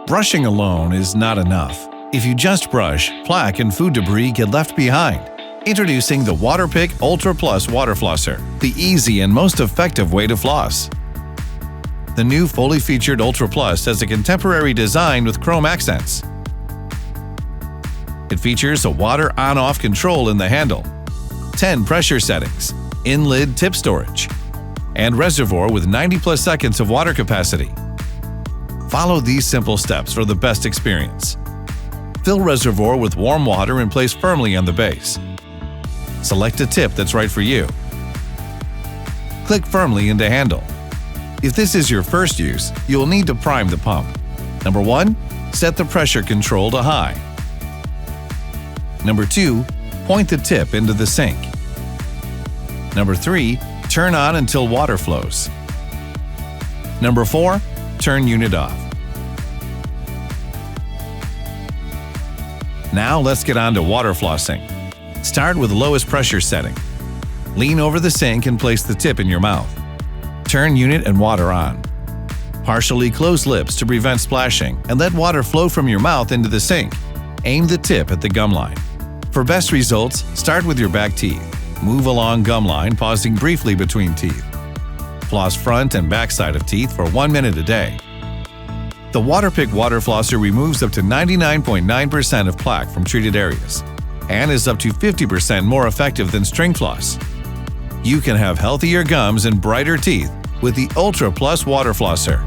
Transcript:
Brushing alone is not enough. If you just brush, plaque and food debris get left behind. Introducing the Waterpik Ultra Plus Water Flosser, the easy and most effective way to floss. The new fully featured Ultra Plus has a contemporary design with chrome accents. It features a water on-off control in the handle, 10 pressure settings, in-lid tip storage, and reservoir with 90+ seconds of water capacity. Follow these simple steps for the best experience. Fill reservoir with warm water and place firmly on the base. Select a tip that's right for you. Click firmly into handle. If this is your first use, you'll need to prime the pump. Number 1. Set the pressure control to high. Number 2. Point the tip into the sink. Number 3. Turn on until water flows. Number 4. Turn unit off. Now let's get on to water flossing. Start with lowest pressure setting. Lean over the sink and place the tip in your mouth. Turn unit and water on. Partially close lips to prevent splashing and let water flow from your mouth into the sink. Aim the tip at the gum line. For best results, start with your back teeth. Move along gum line, pausing briefly between teeth. Floss front and back side of teeth for 1 minute a day. The Waterpik Water Flosser removes up to 99.9% of plaque from treated areas and is up to 50% more effective than string floss. You can have healthier gums and brighter teeth with the Ultra Plus Water Flosser.